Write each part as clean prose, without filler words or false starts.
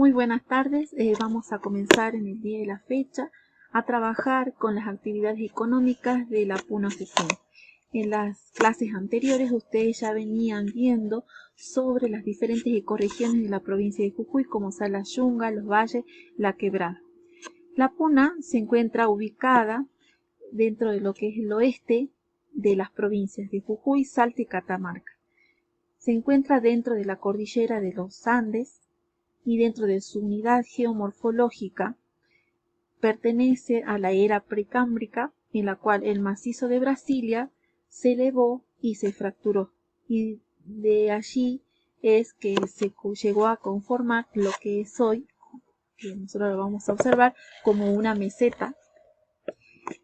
Muy buenas tardes, vamos a comenzar en el día de la fecha a trabajar con las actividades económicas de la Puna Jujuy. En las clases anteriores ustedes ya venían viendo sobre las diferentes ecorregiones de la provincia de Jujuy, como son la Yunga, los valles, la Quebrada. La Puna se encuentra ubicada dentro de lo que es el oeste de las provincias de Jujuy, Salta y Catamarca. Se encuentra dentro de la cordillera de los Andes y dentro de su unidad geomorfológica pertenece a la era precámbrica, en la cual el macizo de Brasilia se elevó y se fracturó, y de allí es que se llegó a conformar lo que es hoy, que nosotros lo vamos a observar como una meseta,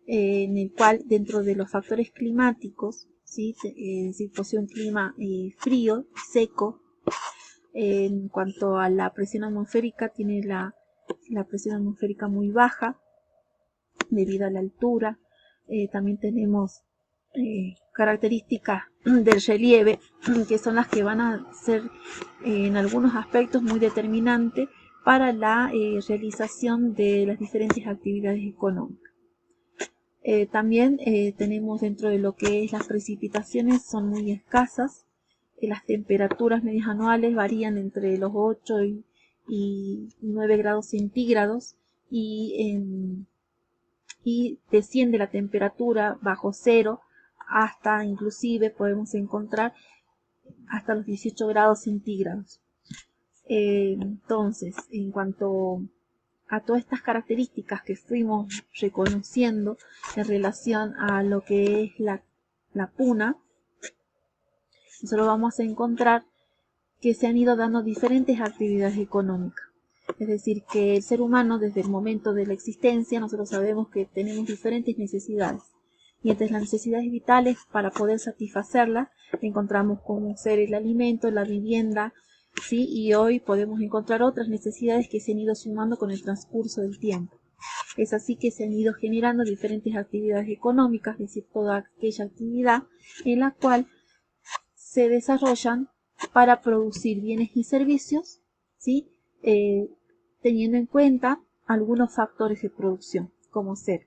en el cual dentro de los factores climáticos, ¿sí? Posee un clima frío, seco. En cuanto a la presión atmosférica, tiene la presión atmosférica muy baja debido a la altura. También tenemos características del relieve, que son las que van a ser en algunos aspectos muy determinantes para la realización de las diferentes actividades económicas. También tenemos dentro de lo que es las precipitaciones, son muy escasas. Las temperaturas medias anuales varían entre los 8 y 9 grados centígrados y desciende la temperatura bajo cero hasta inclusive podemos encontrar hasta los 18 grados centígrados. Entonces, en cuanto a todas estas características que fuimos reconociendo en relación a lo que es la Puna, nosotros vamos a encontrar que se han ido dando diferentes actividades económicas. Es decir, que el ser humano desde el momento de la existencia, nosotros sabemos que tenemos diferentes necesidades. Y entre las necesidades vitales, para poder satisfacerlas, encontramos como ser el alimento, la vivienda, ¿sí? Y hoy podemos encontrar otras necesidades que se han ido sumando con el transcurso del tiempo. Es así que se han ido generando diferentes actividades económicas, es decir, toda aquella actividad en la cual se desarrollan para producir bienes y servicios, ¿sí? Teniendo en cuenta algunos factores de producción, como ser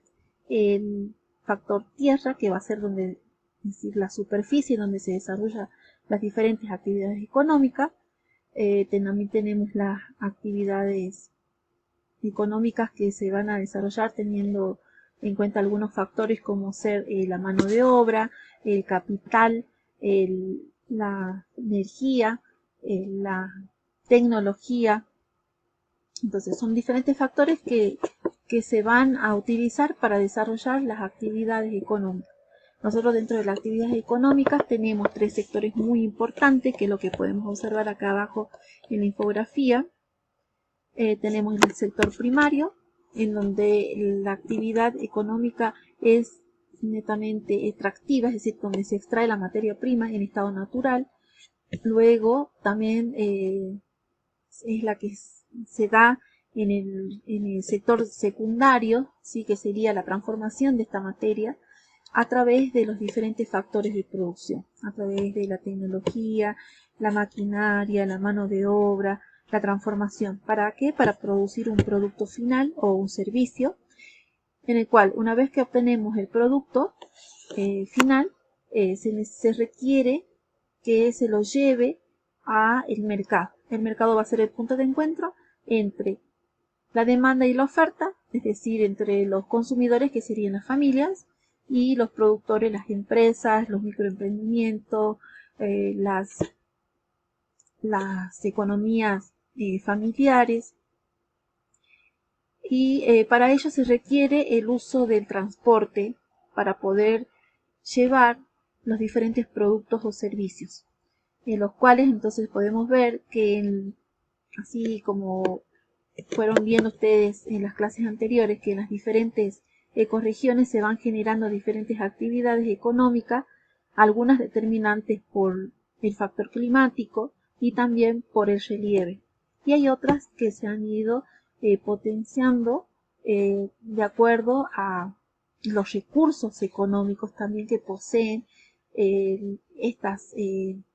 el factor tierra, que va a ser es decir, la superficie donde se desarrollan las diferentes actividades económicas. También tenemos las actividades económicas que se van a desarrollar teniendo en cuenta algunos factores como ser la mano de obra, el capital, la energía, la tecnología. Entonces son diferentes factores que se van a utilizar para desarrollar las actividades económicas. Nosotros dentro de las actividades económicas tenemos tres sectores muy importantes, que es lo que podemos observar acá abajo en la infografía. Tenemos el sector primario, en donde la actividad económica es netamente extractiva, es decir, donde se extrae la materia prima en estado natural. Luego también es la que se da en el sector secundario, ¿sí? Que sería la transformación de esta materia a través de los diferentes factores de producción, a través de la tecnología, la maquinaria, la mano de obra, la transformación. ¿Para qué? Para producir un producto final o un servicio, en el cual una vez que obtenemos el producto final, se requiere que se lo lleve a el mercado. El mercado va a ser el punto de encuentro entre la demanda y la oferta, es decir, entre los consumidores, que serían las familias, y los productores, las empresas, los microemprendimientos, las economías familiares. Y para ello se requiere el uso del transporte para poder llevar los diferentes productos o servicios, en los cuales entonces podemos ver que así como fueron viendo ustedes en las clases anteriores, que en las diferentes ecorregiones se van generando diferentes actividades económicas, algunas determinantes por el factor climático y también por el relieve. Y hay otras que se han ido potenciando de acuerdo a los recursos económicos también que poseen estas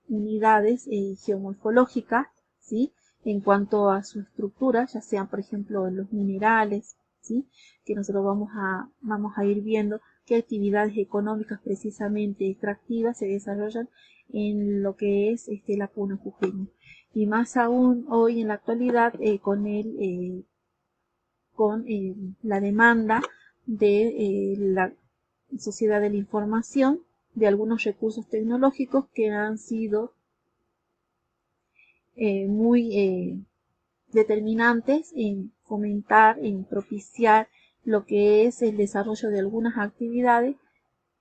unidades geomorfológicas, ¿sí? en cuanto a su estructura, ya sean por ejemplo los minerales, ¿sí? Que nosotros vamos a ir viendo qué actividades económicas precisamente extractivas se desarrollan en lo que es la puna jujeña. Y más aún hoy en la actualidad con la demanda de la sociedad de la información de algunos recursos tecnológicos que han sido muy determinantes en fomentar, en propiciar lo que es el desarrollo de algunas actividades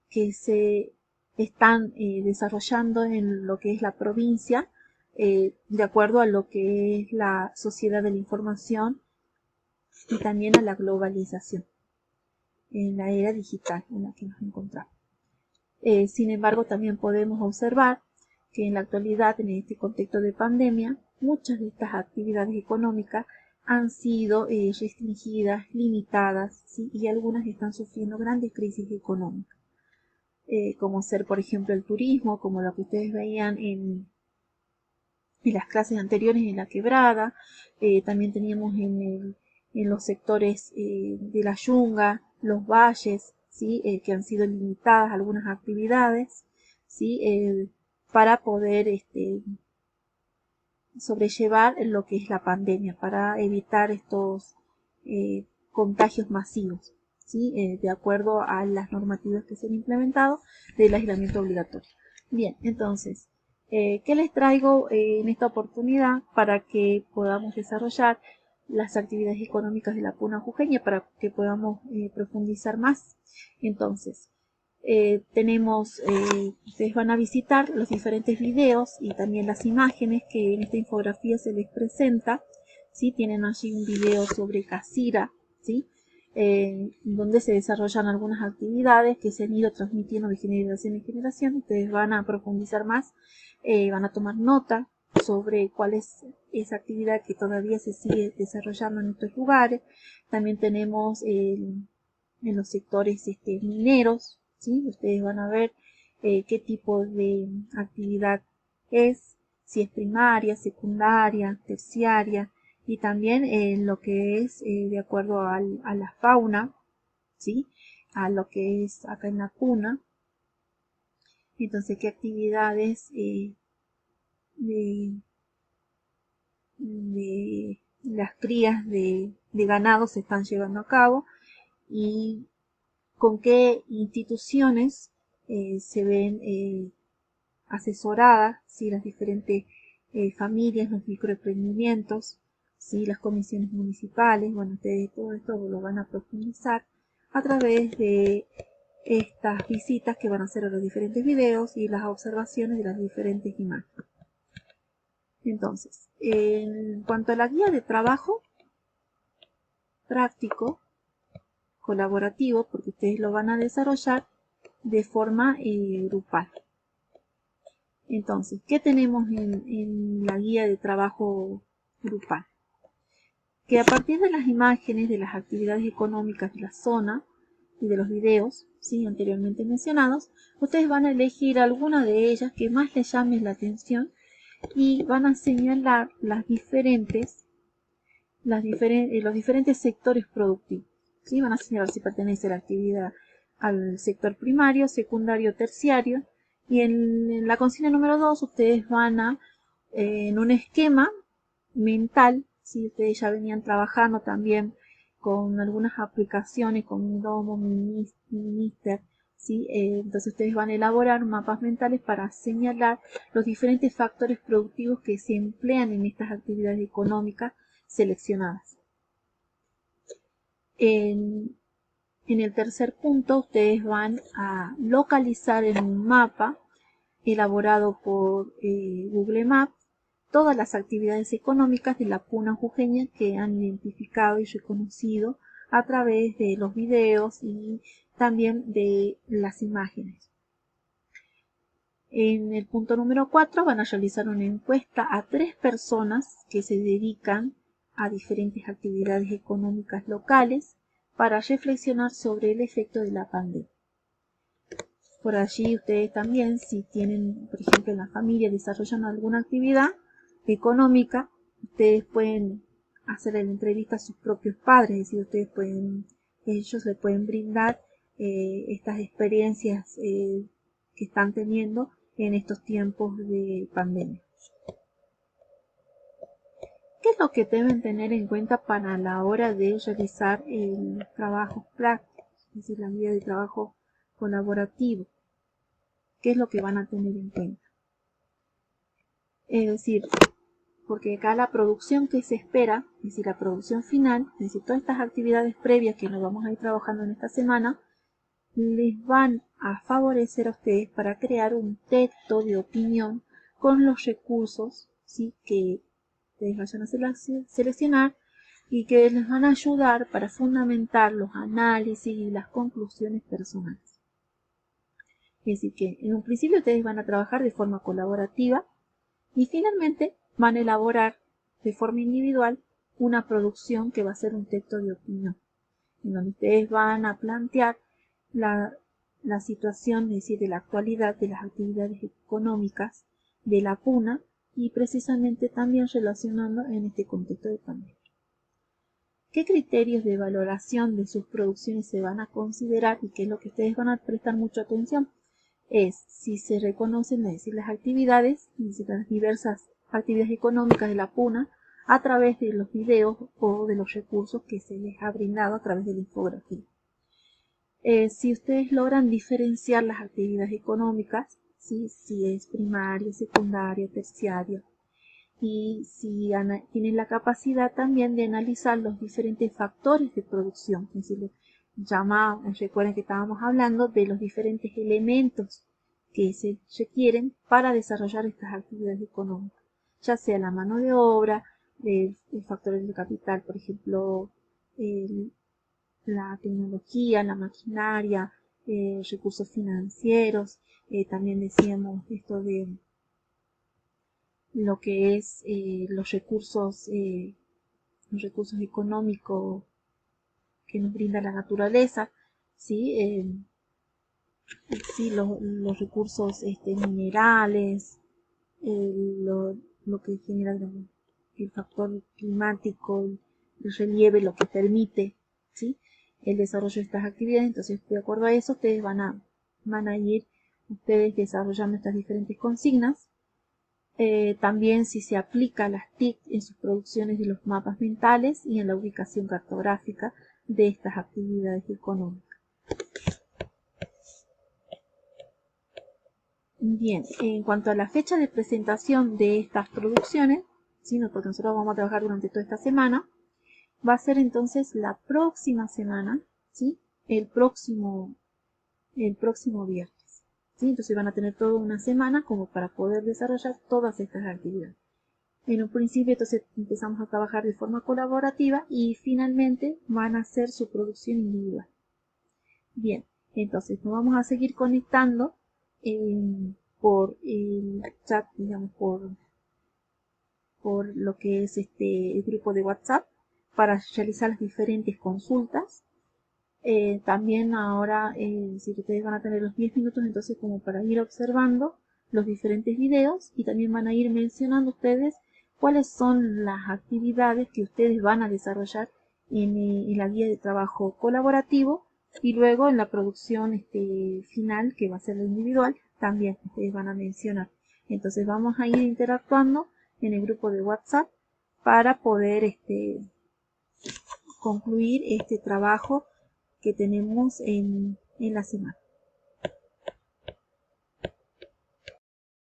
que se están desarrollando en lo que es la provincia, de acuerdo a lo que es la sociedad de la información y también a la globalización en la era digital en la que nos encontramos. Sin embargo, también podemos observar que en la actualidad, en este contexto de pandemia, muchas de estas actividades económicas han sido restringidas, limitadas, ¿sí? Y algunas están sufriendo grandes crisis económicas, como ser, por ejemplo, el turismo, como lo que ustedes veían en las clases anteriores en la quebrada. También teníamos en los sectores de la yunga, los valles, ¿sí? Que han sido limitadas algunas actividades, ¿sí? Para poder sobrellevar lo que es la pandemia, para evitar estos contagios masivos, ¿sí? De acuerdo a las normativas que se han implementado del aislamiento obligatorio. Bien, entonces, ¿qué les traigo en esta oportunidad para que podamos desarrollar las actividades económicas de la puna jujeña, para que podamos profundizar más? Entonces, ustedes van a visitar los diferentes videos y también las imágenes que en esta infografía se les presenta, ¿sí? Tienen allí un video sobre Casira, ¿sí? Donde se desarrollan algunas actividades que se han ido transmitiendo de generación en generación. Ustedes van a profundizar más, van a tomar nota sobre cuál es esa actividad que todavía se sigue desarrollando en estos lugares. También tenemos en los sectores mineros, ¿sí? Ustedes van a ver qué tipo de actividad es, si es primaria, secundaria, terciaria, y también lo que es de acuerdo a la fauna, ¿sí? A lo que es acá en la puna. Entonces, qué actividades de las crías de ganado se están llevando a cabo y con qué instituciones se ven asesoradas, ¿sí? Las diferentes familias, los microemprendimientos, ¿sí? Las comisiones municipales. Bueno, ustedes todo esto lo van a profundizar a través de estas visitas que van a hacer a los diferentes videos y las observaciones de las diferentes imágenes. Entonces, en cuanto a la guía de trabajo práctico, colaborativo, porque ustedes lo van a desarrollar de forma grupal. Entonces, ¿qué tenemos en la guía de trabajo grupal? Que a partir de las imágenes de las actividades económicas de la zona y de los videos, ¿sí? Anteriormente mencionados, ustedes van a elegir alguna de ellas que más les llame la atención y van a señalar los diferentes sectores productivos, ¿sí? Van a señalar si pertenece la actividad al sector primario, secundario, terciario. Y en la consigna número 2 ustedes van a, en un esquema mental, ¿sí? Ustedes ya venían trabajando también con algunas aplicaciones, con Domo, Minister, ¿sí? Entonces ustedes van a elaborar mapas mentales para señalar los diferentes factores productivos que se emplean en estas actividades económicas seleccionadas. En el tercer punto, ustedes van a localizar en un mapa elaborado por Google Maps todas las actividades económicas de la puna jujeña que han identificado y reconocido a través de los videos y también de las imágenes. En el punto número 4 van a realizar una encuesta a 3 personas que se dedican a diferentes actividades económicas locales para reflexionar sobre el efecto de la pandemia. Por allí ustedes también, si tienen, por ejemplo, en la familia desarrollan alguna actividad económica, ustedes pueden hacer la entrevista a sus propios padres, es decir, ellos le pueden brindar estas experiencias que están teniendo en estos tiempos de pandemia. ¿Qué es lo que deben tener en cuenta para la hora de realizar el trabajo práctico, es decir, la guía de trabajo colaborativo? ¿Qué es lo que van a tener en cuenta? Es decir, porque acá la producción que se espera, es decir, la producción final, es decir, todas estas actividades previas que nos vamos a ir trabajando en esta semana, les van a favorecer a ustedes para crear un texto de opinión con los recursos, ¿sí?, que ustedes vayan a seleccionar y que les van a ayudar para fundamentar los análisis y las conclusiones personales. Es decir, que en un principio ustedes van a trabajar de forma colaborativa y finalmente van a elaborar de forma individual una producción que va a ser un texto de opinión, en donde ustedes van a plantear la situación, es decir, de la actualidad de las actividades económicas de la PUNA y precisamente también relacionando en este contexto de pandemia. ¿Qué criterios de valoración de sus producciones se van a considerar y qué es lo que ustedes van a prestar mucha atención? Es si se reconocen, es decir, las actividades, es decir, las diversas actividades económicas de la PUNA a través de los videos o de los recursos que se les ha brindado a través de la infografía. Si ustedes logran diferenciar las actividades económicas, ¿sí?, si es primaria, secundaria, terciaria, y si tienen la capacidad también de analizar los diferentes factores de producción, es decir, recuerden que estábamos hablando de los diferentes elementos que se requieren para desarrollar estas actividades económicas, ya sea la mano de obra, el factores de capital, por ejemplo, la tecnología, la maquinaria, recursos financieros, también decíamos esto de lo que es los recursos económicos que nos brinda la naturaleza, ¿sí? Sí, los recursos minerales, lo que genera el factor climático, el relieve, lo que permite, ¿sí?, el desarrollo de estas actividades. Entonces, de acuerdo a eso, ustedes van a ir ustedes desarrollando estas diferentes consignas. También si se aplica las TIC en sus producciones de los mapas mentales y en la ubicación cartográfica de estas actividades económicas. Bien, en cuanto a la fecha de presentación de estas producciones, ¿sí?, porque nosotros vamos a trabajar durante toda esta semana, va a ser entonces la próxima semana, ¿sí?, el próximo viernes, ¿sí? Entonces van a tener toda una semana como para poder desarrollar todas estas actividades. En un principio entonces empezamos a trabajar de forma colaborativa y finalmente van a hacer su producción individual. Bien, entonces nos vamos a seguir conectando por el chat, digamos, por lo que es el grupo de WhatsApp para realizar las diferentes consultas. También ahora, si ustedes van a tener los 10 minutos, entonces como para ir observando los diferentes videos y también van a ir mencionando ustedes cuáles son las actividades que ustedes van a desarrollar en la guía de trabajo colaborativo y luego en la producción final, que va a ser la individual, también ustedes van a mencionar. Entonces vamos a ir interactuando en el grupo de WhatsApp para poder concluir este trabajo que tenemos en la semana.